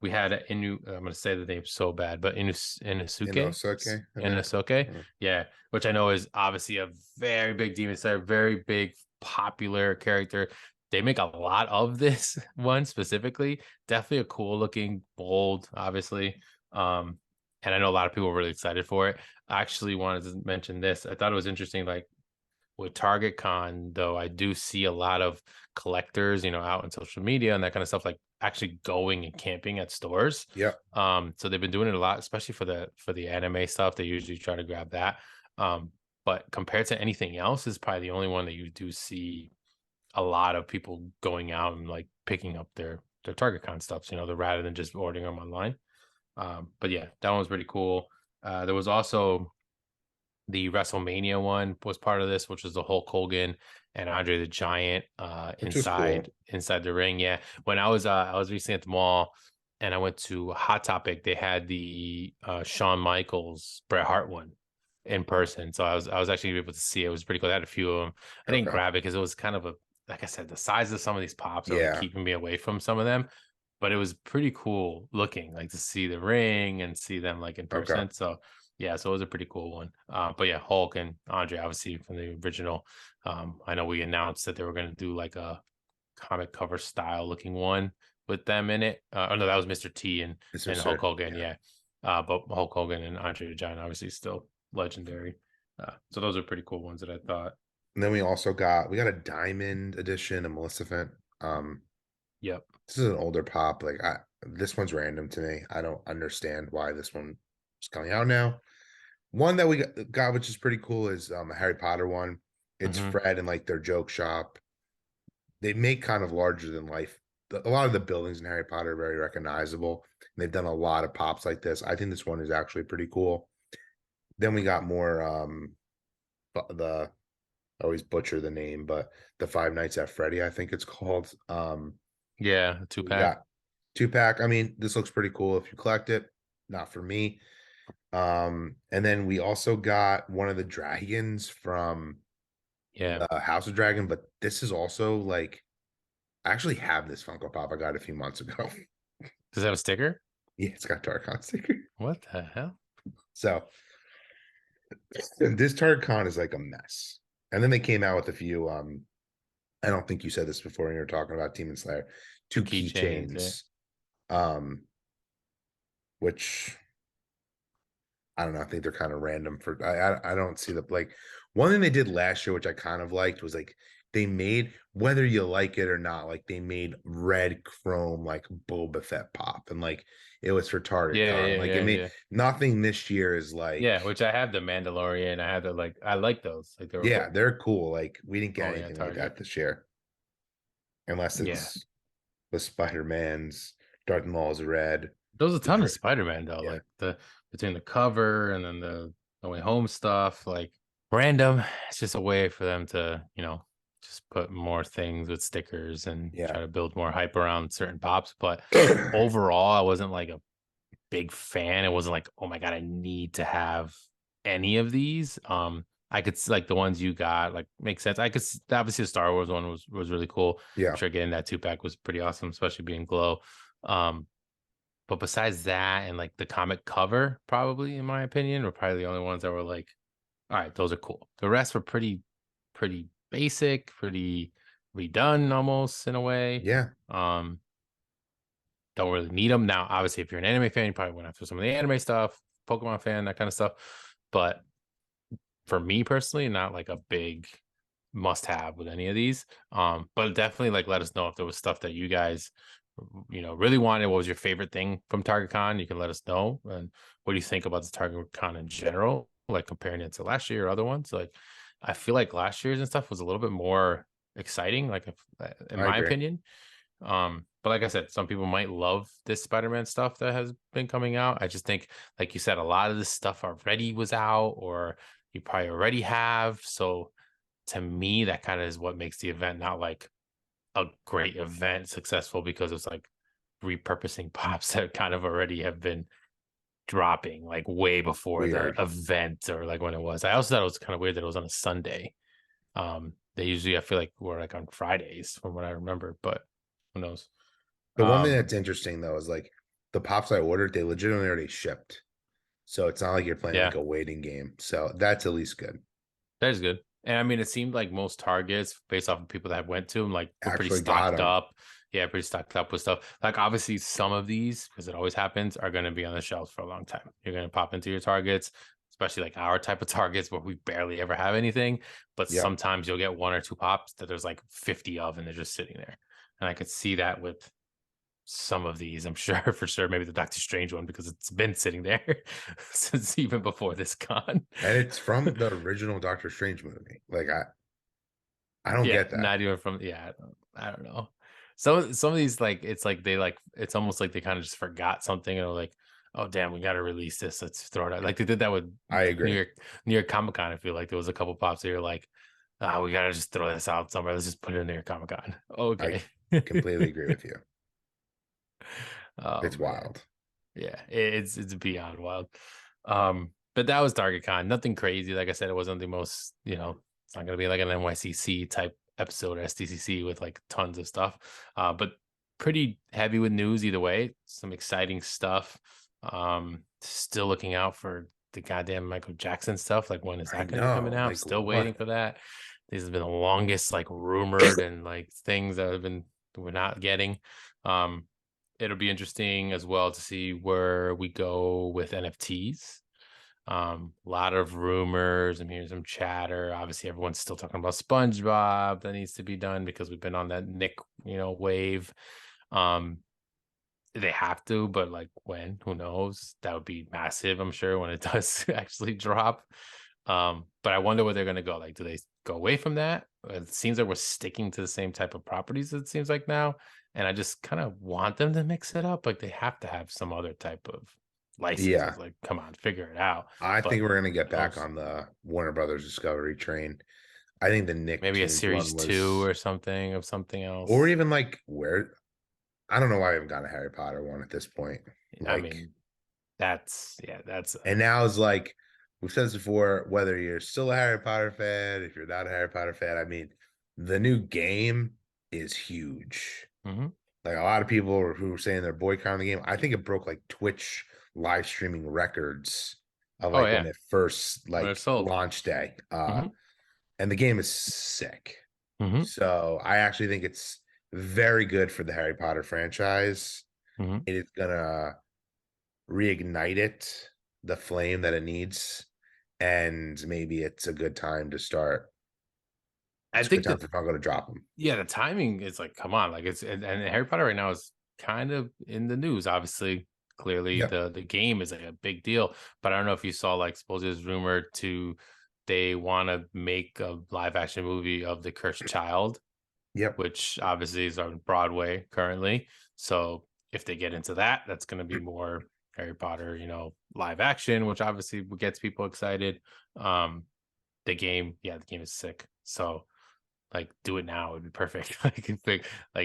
We had a I'm gonna say the name so bad, but Inosuke, I think. Inosuke, Mm. yeah, which I know is obviously a very big Demon Slayer, very big popular character. They make a lot of this one specifically. Definitely a cool looking, bold, obviously. And I know a lot of people were really excited for it. I actually wanted to mention this. I thought it was interesting, like with Target Con, though, I do see a lot of collectors, out in social media and that kind of stuff, like actually going and camping at stores. Yeah. So they've been doing it a lot, especially for the anime stuff. They usually try to grab that. But compared to anything else, is probably the only one that you do see a lot of people going out and like picking up their Target Con stuff, rather than just ordering them online. But yeah, that one was pretty cool. There was also the WrestleMania one was part of this, which was the Hulk Hogan and Andre the Giant Which was cool. inside the ring. Yeah, when I was recently at the mall and I went to Hot Topic, they had the Shawn Michaels Bret Hart one in person, so I was actually able to see it. It was pretty cool. I had a few of them. I didn't Okay. grab it because it was kind of a like I said, the size of some of these pops are like Yeah. keeping me away from some of them. But it was pretty cool looking, like to see the ring and see them like in Okay. person. So yeah, so it was a pretty cool one. But yeah, Hulk and Andre, obviously from the original. I know we announced that they were going to do like a comic cover style looking one with them in it. Oh no, that was Mr. T It's and Hulk absurd. Hogan. Yeah. Yeah, but Hulk Hogan and Andre the Giant obviously still legendary. So those are pretty cool ones that I thought. And then we got a diamond edition, a Maleficent. Um, Yep. this is an older pop. This one's random to me. I don't understand why this one is coming out now. One that we got, which is pretty cool, is a Harry Potter one. It's Hmm. Fred and like their joke shop. They make kind of larger than life. A lot of the buildings in Harry Potter are very recognizable. And they've done a lot of pops like this. I think this one is actually pretty cool. Then we got more the I always butcher the name, but the Five Nights at Freddy, I think it's called. Yeah, two We pack. got two pack. I mean, this looks pretty cool if you collect it. Not for me. And then we also got one of the dragons from Yeah. the House of Dragon, but this is also like I actually have this Funko Pop I got a few months ago. Does it have a sticker? Yeah, it's got Tarkon sticker. What the hell? So this Tarkon is like a mess. And then they came out with a few I don't think you said this before when you were talking about Demon Slayer, Two two keychains. Yeah. keychains. Um, which I don't know. I think they're kind of random for I don't see the like one thing they did last year, which I kind of liked, was like they made whether you like it or not, like they made red chrome like Boba Fett pop and like it was for Target Yeah, Con. yeah, Like it yeah, made yeah. nothing this year is like Yeah, which I have the Mandalorian. I had the like I like those. Like they were yeah, cool. they're cool. Like we didn't get Only at anything like that Target. this year, unless Yeah. it's the Spider-Man's Darth Maul's red. There was a The ton of Spider-Man though. yeah. Like the between the cover and then the No Way Home stuff, like random. It's just a way for them to, just put more things with stickers and Yeah. try to build more hype around certain pops. But overall, I wasn't like a big fan. It wasn't like, oh my god, I need to have any of these. I could like the ones you got, like make sense. I could obviously the Star Wars one was really cool. I'm Yeah. sure getting that two pack was pretty awesome, especially being glow. Um, but besides that and like the comic cover, probably in my opinion, were probably the only ones that were like, all right, those are cool. The rest were pretty basic, pretty redone almost in a way. Yeah. Um, don't really need them. Now, obviously, if you're an anime fan, you probably went after some of the anime stuff, Pokemon fan, that kind of stuff. But for me personally, not like a big must have with any of these. But definitely like let us know if there was stuff that you guys, really wanted. What was your favorite thing from Target Con? You can let us know. And what do you think about the Target Con in general? Like comparing it to last year or other ones? Like I feel like last year's and stuff was a little bit more exciting, like in I my agree. opinion. But like I said, some people might love this Spider-Man stuff that has been coming out. I just think, like you said, a lot of this stuff already was out, or you probably already have. So to me, that kind of is what makes the event not like a great event successful, because it's like repurposing pops that kind of already have been dropping like way before the Weird. event, or like when it was. I also thought it was kind of weird that it was on a Sunday. They usually, I feel like, were like on Fridays from what I remember, but who knows? The one thing Um, that's interesting though is like the pops I ordered, they legitimately already shipped. So it's not like you're playing like yeah, a waiting game. So that's at least good. that is good. And I mean, it seemed like most Targets, based off of people that went to them, like were pretty Actually got stocked them. up. Yeah, pretty stocked up with stuff. Like obviously, some of these, because it always happens, are going to be on the shelves for a long time. You're going to pop into your Targets, especially like our type of Targets where we barely ever have anything. But Yep. sometimes you'll get one or two pops that there's like 50 of, and they're just sitting there. And I could see that with some of these, I'm sure, for sure. Maybe the Doctor Strange one, because it's been sitting there since even before this con. And it's from the original Doctor Strange movie. Like I don't Yeah, get that. not even from, yeah, I don't know. Some of these, like it's like they like it's almost like they kind of just forgot something, and they're like, oh damn, we gotta release this. Let's throw it out. Like they did that with I New agree. York New York Comic Con. I feel like there was a couple pops that you're like, ah, we gotta just throw this out somewhere. Let's just put it in New York Comic Con. I Okay. completely agree with you. Oh It's man. wild. Yeah, it's beyond wild. But that was Target Con. Nothing crazy. Like I said, it wasn't the most, it's not gonna be like an NYCC type episode or SDCC with like tons of stuff. But pretty heavy with news either way. Some exciting stuff. Still looking out for the goddamn Michael Jackson stuff. Like when is I that gonna be coming know. out? Like Still waiting what? for that. These have been the longest like rumored and like things that have been we're not getting. Um, it'll be interesting as well to see where we go with NFTs. A lot of rumors. I'm hearing some chatter. Obviously, everyone's still talking about SpongeBob that needs to be done because we've been on that Nick, wave. Um, they have to, but like when, who knows? That would be massive, I'm sure, when it does actually drop. But I wonder where they're gonna go. Like, do they go away from that? It seems like we're sticking to the same type of properties, it seems like now. And I just kind of want them to mix it up. Like they have to have some other type of licenses. Yeah. Like, come on, figure it out. I think But we're gonna get who back knows? on the Warner Brothers Discovery train. I think the Maybe a Nicktoons series one two was, or something of something or else. even like where I don't know why I haven't got a Harry Potter one at this point. I Like, mean, that's yeah, that's and now it's like we've said this before, whether you're still a Harry Potter fan, if you're not a Harry Potter fan, I mean, the new game is huge. mhm. Like a lot of people who were saying they're boycotting the game, I think it broke like Twitch live streaming records of Oh like when yeah, it first when like it's sold. launch day. Hmm. And the game is sick. Hmm. So I actually think it's very good for the Harry Potter franchise. Hmm. It is gonna reignite it, the flame that it needs, and maybe it's a good time to start. I It's a good think time that, for Funko to drop them. yeah, the timing is like, come on, like it's and Harry Potter right now is kind of in the news. Obviously, clearly Yep, the game is like a big deal, but I don't know if you saw, like, supposedly it's rumored to they want to make a live action movie of the Cursed Child, yep. which obviously is on Broadway currently. So if they get into that, that's going to be more Harry Potter, live action, which obviously gets people excited. Um, the game, yeah, the game is sick. So like do it now would be perfect.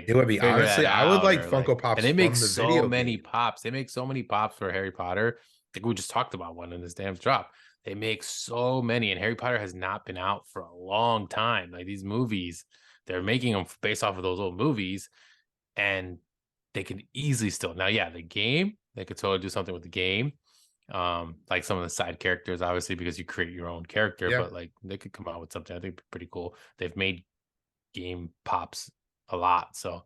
It would be Figure that honestly, I would out, like or like, Funko and Pops they make from the so video many game. pops. They make so many pops for Harry Potter. Like we just talked about one in this damn drop. They make so many, and Harry Potter has not been out for a long time. Like these movies, they're making them based off of those old movies, and they can easily still now. Yeah, the game, they could totally do something with the game. Like some of the side characters, obviously, because you create your own character, Yeah. but like they could come out with something I think pretty cool. They've made game pops a lot. So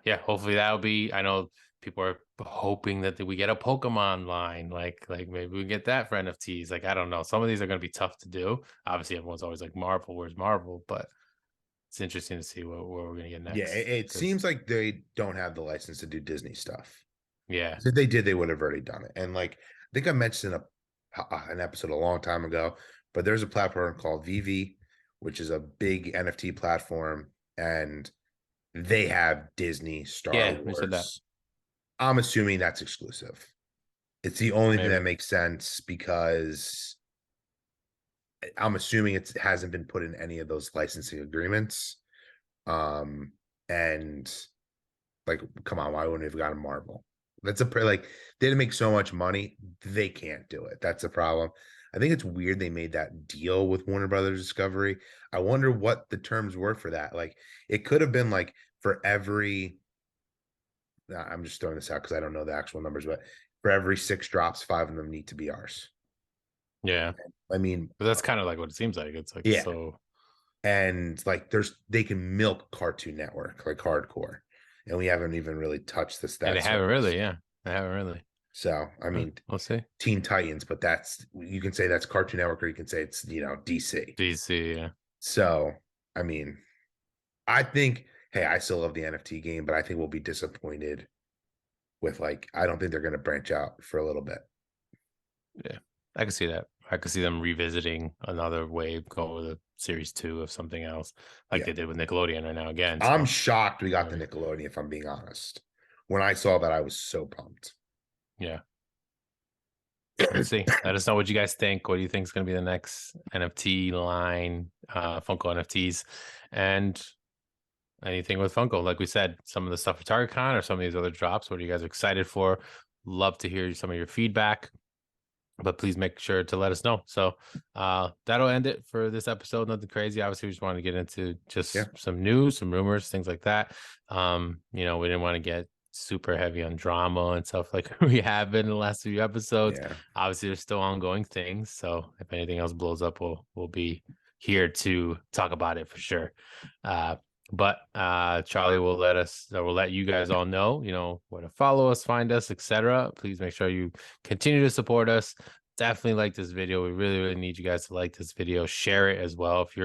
yeah, hopefully that'll be, I know people are hoping that we get a Pokemon line, like maybe we get that for NFTs. Like I don't know, some of these are going to be tough to do. Obviously, everyone's always like Marvel, where's Marvel? But it's interesting to see what we're going to get Yeah, next. it Because seems like they don't have the license to do Disney stuff. yeah, If they did, they would have already done it. And like I think I mentioned an episode a long time ago, but there's a platform called VV, which is a big NFT platform, and they have Disney, Star yeah, we said that Wars. I'm assuming that's exclusive. It's the only thing maybe. that makes sense because I'm assuming it hasn't been put in any of those licensing agreements. And like, come on, why wouldn't we have got a Marvel? That's like they didn't make so much money, they can't do it. That's the problem. I think it's weird they made that deal with Warner Brothers Discovery. I wonder what the terms were for that. Like, it could have been like for every. I'm just throwing this out because I don't know the actual numbers, but for every 6 drops, 5 of them need to be ours. Yeah, I mean, but that's kind of like what it seems like. It's like yeah, so, and like they can milk Cartoon Network like hardcore, and we haven't even really touched and that they haven't really, surface. yeah, they haven't really. So I Huh, mean, we'll see. Teen Titans, but that's you can say that's Cartoon Network, or you can say it's DC. DC, yeah, So I mean, I think hey, I still love the NFT game, but I think we'll be disappointed with like I don't think they're going to branch out for a little bit. yeah, I can see that. I could see them revisiting another wave, going with a series 2 of something else, like Yeah, they did with Nickelodeon right now again. I'm So shocked we got the maybe, Nickelodeon. If I'm being honest, when I saw that, I was so pumped. yeah, let's see. Let us know what you guys think. What do you think is going to be the next NFT line, Funko NFTs, and anything with Funko? Like we said, some of the stuff for Target Con or some of these other drops. What are you guys excited for? Love to hear some of your feedback, but please make sure to let us know. So that'll end it for this episode. Nothing crazy. Obviously, we just wanted to get into Yeah, just some news, some rumors, things like that. We didn't want to get super heavy on drama and stuff like we have been in the last few episodes. yeah. Obviously, there's still ongoing things. So if anything else blows up, we'll be here to talk about it for sure. But Charlie will let you guys all know, where to follow us, find us, etc. Please make sure you continue to support us. Definitely like this video. We really, really need you guys to like this video. Share it as well. If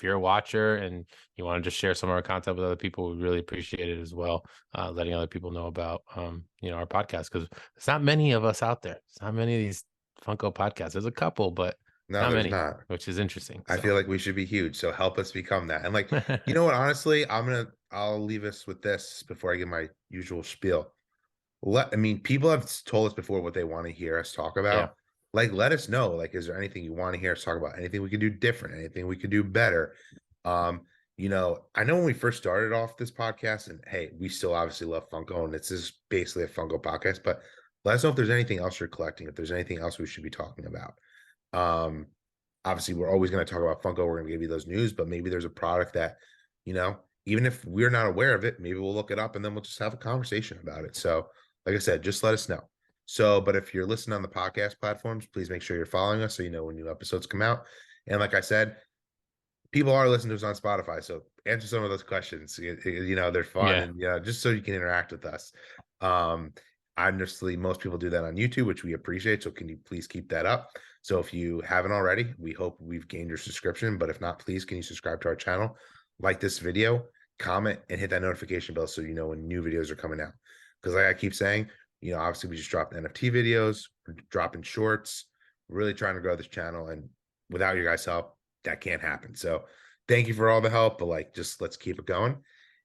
you're a watcher and you want to just share some of our content with other people, we really appreciate it as well. Letting other people know about our podcast, because there's not many of us out there. There's not many of these Funko podcasts. There's a couple, but No, not there's many, not. which is interesting. I So feel like we should be huge. So help us become that. And like, you know what? Honestly, I'll leave us with this before I give my usual spiel. I mean, people have told us before what they want to hear us talk yeah, about. Like, let us know. Like, is there anything you want to hear us talk about? Anything we could do different? Anything we could do better? Um, I know when we first started off this podcast, and hey, we still obviously love Funko, and it's just basically a Funko podcast. But let us know if there's anything else you're collecting, if there's anything else we should be talking about. Um, Obviously, we're always going to talk about Funko. We're going to give you those news, but maybe there's a product that, even if we're not aware of it, maybe we'll look it up and then we'll just have a conversation about it. So, like I said, just let us know. So, but if you're listening on the podcast platforms, please make sure you're following us so you know when new episodes come out. And like I said, people are listening to us on Spotify. So answer some of those questions. They're fun, yeah. and just so you can interact with us. Um, Honestly, most people do that on YouTube, which we appreciate. So can you please keep that up? So if you haven't already, we hope we've gained your subscription. But if not, please can you subscribe to our channel, like this video, comment, and hit that notification bell so you know when new videos are coming out. Because like I keep saying, obviously we just dropped NFT videos, we're dropping shorts, we're really trying to grow this channel, and without your guys' help, that can't happen. So thank you for all the help, but like just let's keep it going.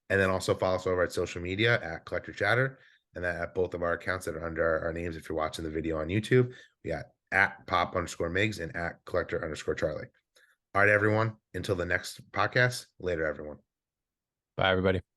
And then also follow us over at social media at Collector Chatter, and then at both of our accounts that are under our names. If you're watching the video on YouTube, we got at pop_migs and at collector_Charlie. All right, everyone. Until the next podcast, later, everyone. Bye, everybody.